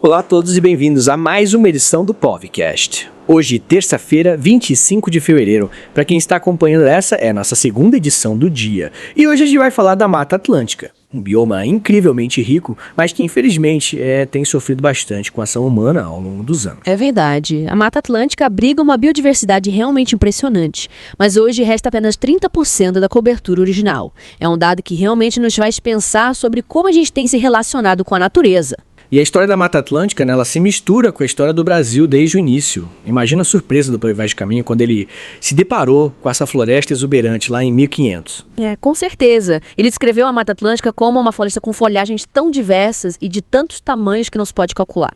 Olá a todos e bem-vindos a mais uma edição do Povcast. Hoje, terça-feira, 25 de fevereiro. Para quem está acompanhando, essa é a nossa segunda edição do dia. E hoje a gente vai falar da Mata Atlântica, um bioma incrivelmente rico, mas que infelizmente tem sofrido bastante com a ação humana ao longo dos anos. É verdade. A Mata Atlântica abriga uma biodiversidade realmente impressionante, mas hoje resta apenas 30% da cobertura original. É um dado que realmente nos faz pensar sobre como a gente tem se relacionado com a natureza. E a história da Mata Atlântica, ela se mistura com a história do Brasil desde o início. Imagina a surpresa do Por Vaz de Caminho quando ele se deparou com essa floresta exuberante lá em 1500. Com certeza. Ele descreveu a Mata Atlântica como uma floresta com folhagens tão diversas e de tantos tamanhos que não se pode calcular.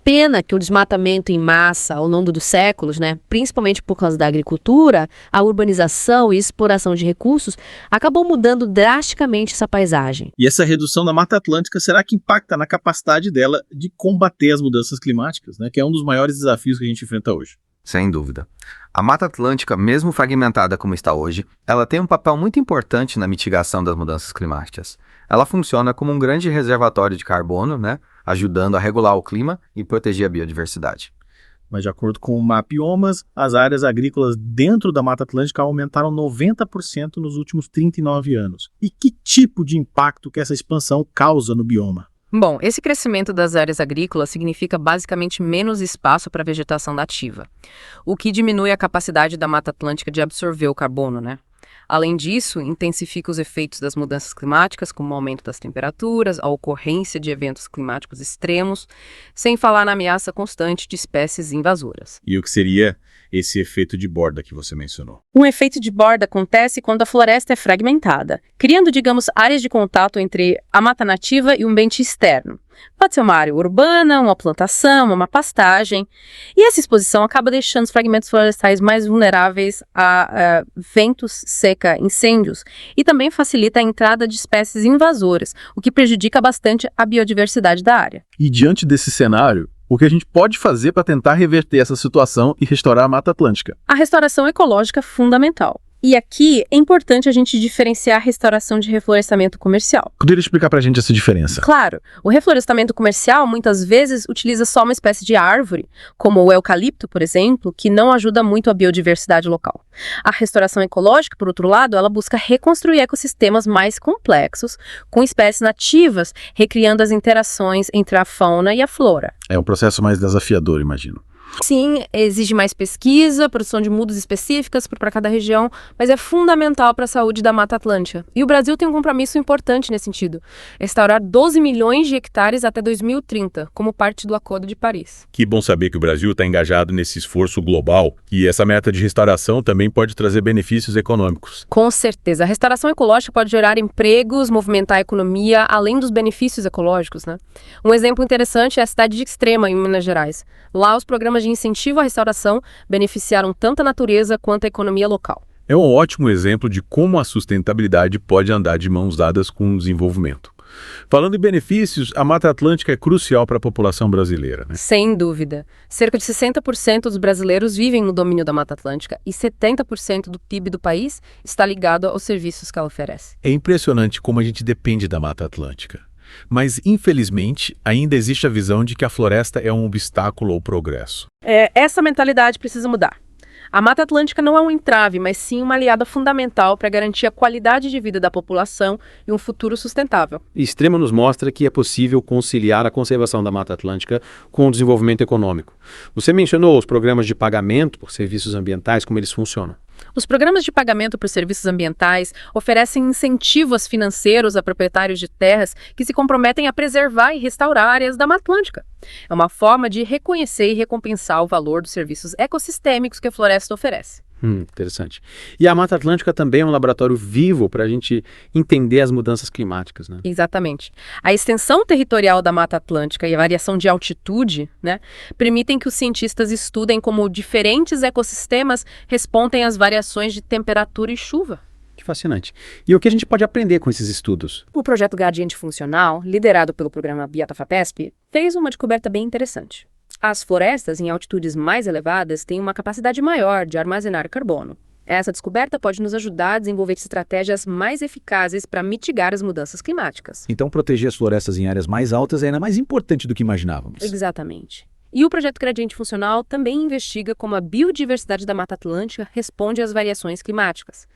Pena que o desmatamento em massa ao longo dos séculos, principalmente por causa da agricultura, a urbanização e exploração de recursos, acabou mudando drasticamente essa paisagem. E essa redução da Mata Atlântica, será que impacta na capacidade dela de combater as mudanças climáticas, que é um dos maiores desafios que a gente enfrenta hoje? Sem dúvida. A Mata Atlântica, mesmo fragmentada como está hoje, ela tem um papel muito importante na mitigação das mudanças climáticas. Ela funciona como um grande reservatório de carbono, ajudando a regular o clima e proteger a biodiversidade. Mas de acordo com o Mapiomas, as áreas agrícolas dentro da Mata Atlântica aumentaram 90% nos últimos 39 anos. E que tipo de impacto que essa expansão causa no bioma? Bom, esse crescimento das áreas agrícolas significa basicamente menos espaço para a vegetação nativa, o que diminui a capacidade da Mata Atlântica de absorver o carbono, Além disso, intensifica os efeitos das mudanças climáticas, como o aumento das temperaturas, a ocorrência de eventos climáticos extremos, sem falar na ameaça constante de espécies invasoras. E o que seria esse efeito de borda que você mencionou? Um efeito de borda acontece quando a floresta é fragmentada, criando, áreas de contato entre a mata nativa e um ambiente externo. Pode ser uma área urbana, uma plantação, uma pastagem. E essa exposição acaba deixando os fragmentos florestais mais vulneráveis a ventos, seca, incêndios e também facilita a entrada de espécies invasoras, o que prejudica bastante a biodiversidade da área. E diante desse cenário, o que a gente pode fazer para tentar reverter essa situação e restaurar a Mata Atlântica? A restauração ecológica é fundamental. E aqui é importante a gente diferenciar a restauração de reflorestamento comercial. Poderia explicar pra gente essa diferença? Claro, o reflorestamento comercial muitas vezes utiliza só uma espécie de árvore, como o eucalipto, por exemplo, que não ajuda muito a biodiversidade local. A restauração ecológica, por outro lado, ela busca reconstruir ecossistemas mais complexos, com espécies nativas, recriando as interações entre a fauna e a flora. É um processo mais desafiador, imagino. Sim, exige mais pesquisa, produção de mudas específicas para cada região, mas é fundamental para a saúde da Mata Atlântica. E o Brasil tem um compromisso importante nesse sentido: restaurar 12 milhões de hectares até 2030, como parte do Acordo de Paris. Que bom saber que o Brasil está engajado nesse esforço global e essa meta de restauração também pode trazer benefícios econômicos. Com certeza. A restauração ecológica pode gerar empregos, movimentar a economia, além dos benefícios ecológicos, Um exemplo interessante é a cidade de Extrema, em Minas Gerais. Lá, os programas de incentivo à restauração beneficiaram tanto a natureza quanto a economia local. É um ótimo exemplo de como a sustentabilidade pode andar de mãos dadas com o desenvolvimento. Falando em benefícios, a Mata Atlântica é crucial para a população brasileira, Sem dúvida. Cerca de 60% dos brasileiros vivem no domínio da Mata Atlântica e 70% do PIB do país está ligado aos serviços que ela oferece. É impressionante como a gente depende da Mata Atlântica. Mas, infelizmente, ainda existe a visão de que a floresta é um obstáculo ao progresso. Essa mentalidade precisa mudar. A Mata Atlântica não é um entrave, mas sim uma aliada fundamental para garantir a qualidade de vida da população e um futuro sustentável. Extrema nos mostra que é possível conciliar a conservação da Mata Atlântica com o desenvolvimento econômico. Você mencionou os programas de pagamento por serviços ambientais, como eles funcionam. Os programas de pagamento por serviços ambientais oferecem incentivos financeiros a proprietários de terras que se comprometem a preservar e restaurar áreas da Mata Atlântica. É uma forma de reconhecer e recompensar o valor dos serviços ecossistêmicos que a floresta oferece. Interessante. E a Mata Atlântica também é um laboratório vivo para a gente entender as mudanças climáticas, Exatamente. A extensão territorial da Mata Atlântica e a variação de altitude, permitem que os cientistas estudem como diferentes ecossistemas respondem às variações de temperatura e chuva. Que fascinante. E o que a gente pode aprender com esses estudos? O projeto Gradiente Funcional, liderado pelo programa Biata-FAPESP, fez uma descoberta bem interessante. As florestas em altitudes mais elevadas têm uma capacidade maior de armazenar carbono. Essa descoberta pode nos ajudar a desenvolver estratégias mais eficazes para mitigar as mudanças climáticas. Então, proteger as florestas em áreas mais altas é ainda mais importante do que imaginávamos. Exatamente. E o projeto Gradiente Funcional também investiga como a biodiversidade da Mata Atlântica responde às variações climáticas.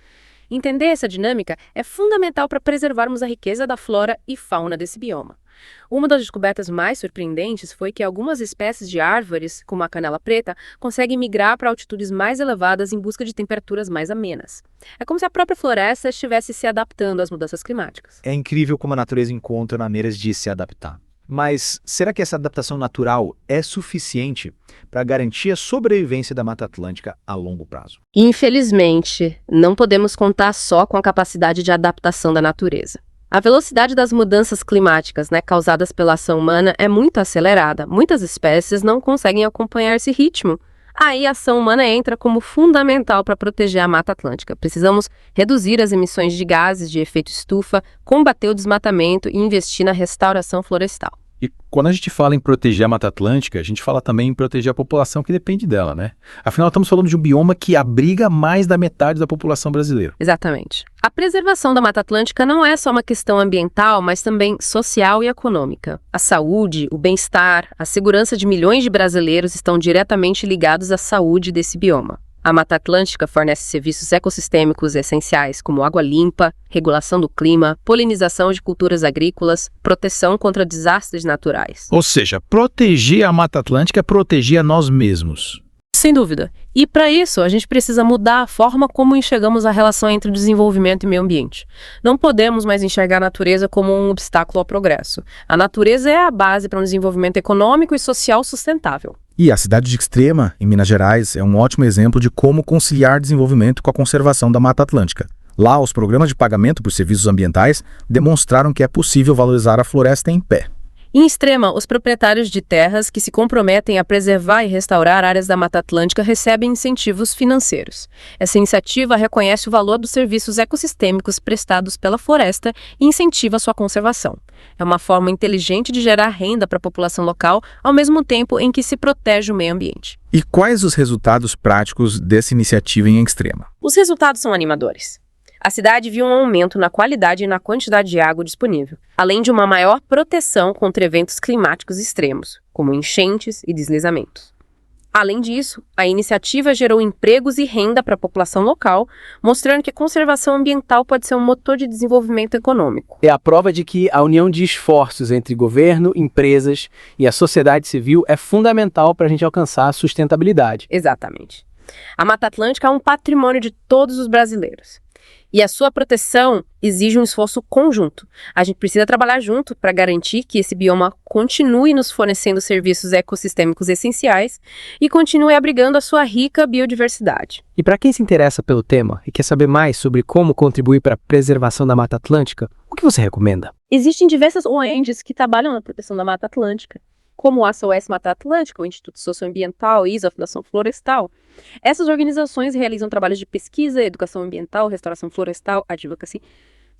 Entender essa dinâmica é fundamental para preservarmos a riqueza da flora e fauna desse bioma. Uma das descobertas mais surpreendentes foi que algumas espécies de árvores, como a canela preta, conseguem migrar para altitudes mais elevadas em busca de temperaturas mais amenas. É como se a própria floresta estivesse se adaptando às mudanças climáticas. É incrível como a natureza encontra maneiras de se adaptar. Mas será que essa adaptação natural é suficiente para garantir a sobrevivência da Mata Atlântica a longo prazo? Infelizmente, não podemos contar só com a capacidade de adaptação da natureza. A velocidade das mudanças climáticas, causadas pela ação humana é muito acelerada. Muitas espécies não conseguem acompanhar esse ritmo. Aí a ação humana entra como fundamental para proteger a Mata Atlântica. Precisamos reduzir as emissões de gases de efeito estufa, combater o desmatamento e investir na restauração florestal. E quando a gente fala em proteger a Mata Atlântica, a gente fala também em proteger a população que depende dela, né? Afinal, estamos falando de um bioma que abriga mais da metade da população brasileira. Exatamente. A preservação da Mata Atlântica não é só uma questão ambiental, mas também social e econômica. A saúde, o bem-estar, a segurança de milhões de brasileiros estão diretamente ligados à saúde desse bioma. A Mata Atlântica fornece serviços ecossistêmicos essenciais, como água limpa, regulação do clima, polinização de culturas agrícolas, proteção contra desastres naturais. Ou seja, proteger a Mata Atlântica é proteger a nós mesmos. Sem dúvida. E para isso, a gente precisa mudar a forma como enxergamos a relação entre desenvolvimento e meio ambiente. Não podemos mais enxergar a natureza como um obstáculo ao progresso. A natureza é a base para um desenvolvimento econômico e social sustentável. E a cidade de Extrema, em Minas Gerais, é um ótimo exemplo de como conciliar desenvolvimento com a conservação da Mata Atlântica. Lá, os programas de pagamento por serviços ambientais demonstraram que é possível valorizar a floresta em pé. Em Extrema, os proprietários de terras que se comprometem a preservar e restaurar áreas da Mata Atlântica recebem incentivos financeiros. Essa iniciativa reconhece o valor dos serviços ecossistêmicos prestados pela floresta e incentiva sua conservação. É uma forma inteligente de gerar renda para a população local, ao mesmo tempo em que se protege o meio ambiente. E quais os resultados práticos dessa iniciativa em Extrema? Os resultados são animadores. A cidade viu um aumento na qualidade e na quantidade de água disponível, além de uma maior proteção contra eventos climáticos extremos, como enchentes e deslizamentos. Além disso, a iniciativa gerou empregos e renda para a população local, mostrando que a conservação ambiental pode ser um motor de desenvolvimento econômico. É a prova de que a união de esforços entre governo, empresas e a sociedade civil é fundamental para a gente alcançar a sustentabilidade. Exatamente. A Mata Atlântica é um patrimônio de todos os brasileiros. E a sua proteção exige um esforço conjunto. A gente precisa trabalhar junto para garantir que esse bioma continue nos fornecendo serviços ecossistêmicos essenciais e continue abrigando a sua rica biodiversidade. E para quem se interessa pelo tema e quer saber mais sobre como contribuir para a preservação da Mata Atlântica, o que você recomenda? Existem diversas ONGs que trabalham na proteção da Mata Atlântica, como a SOS Mata Atlântica, o Instituto Socioambiental, ISA, a Fundação Florestal. Essas organizações realizam trabalhos de pesquisa, educação ambiental, restauração florestal, advocacy.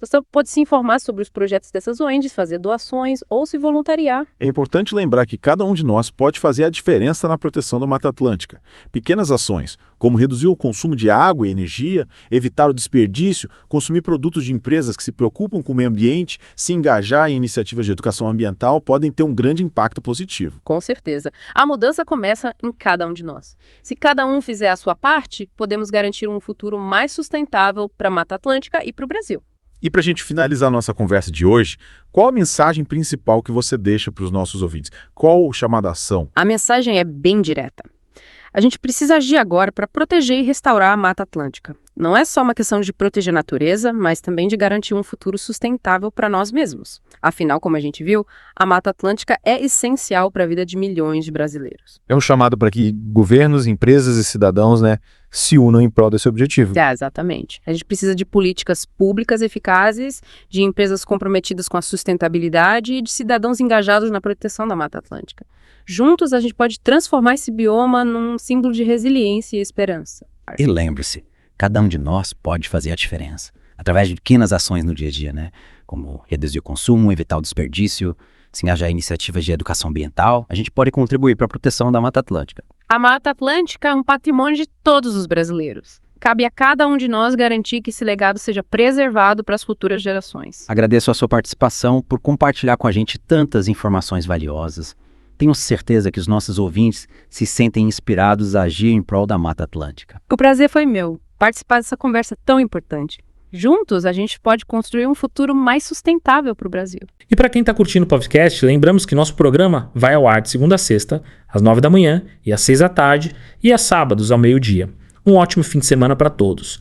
Você pode se informar sobre os projetos dessas ONGs, fazer doações ou se voluntariar. É importante lembrar que cada um de nós pode fazer a diferença na proteção da Mata Atlântica. Pequenas ações, como reduzir o consumo de água e energia, evitar o desperdício, consumir produtos de empresas que se preocupam com o meio ambiente, se engajar em iniciativas de educação ambiental, podem ter um grande impacto positivo. Com certeza. A mudança começa em cada um de nós. Se cada um fizer a sua parte, podemos garantir um futuro mais sustentável para a Mata Atlântica e para o Brasil. E para a gente finalizar a nossa conversa de hoje, qual a mensagem principal que você deixa para os nossos ouvintes? Qual o chamado à ação? A mensagem é bem direta. A gente precisa agir agora para proteger e restaurar a Mata Atlântica. Não é só uma questão de proteger a natureza, mas também de garantir um futuro sustentável para nós mesmos. Afinal, como a gente viu, a Mata Atlântica é essencial para a vida de milhões de brasileiros. É um chamado para que governos, empresas e cidadãos, se unam em prol desse objetivo. Exatamente. A gente precisa de políticas públicas eficazes, de empresas comprometidas com a sustentabilidade e de cidadãos engajados na proteção da Mata Atlântica. Juntos, a gente pode transformar esse bioma num símbolo de resiliência e esperança. E lembre-se, cada um de nós pode fazer a diferença, através de pequenas ações no dia a dia, como reduzir o consumo, evitar o desperdício, se engajar em iniciativas de educação ambiental. A gente pode contribuir para a proteção da Mata Atlântica. A Mata Atlântica é um patrimônio de todos os brasileiros. Cabe a cada um de nós garantir que esse legado seja preservado para as futuras gerações. Agradeço a sua participação por compartilhar com a gente tantas informações valiosas. Tenho certeza que os nossos ouvintes se sentem inspirados a agir em prol da Mata Atlântica. O prazer foi meu, participar dessa conversa tão importante. Juntos, a gente pode construir um futuro mais sustentável para o Brasil. E para quem está curtindo o podcast, lembramos que nosso programa vai ao ar de segunda a sexta, às 9 da manhã e às 6 da tarde, e às sábados ao meio-dia. Um ótimo fim de semana para todos.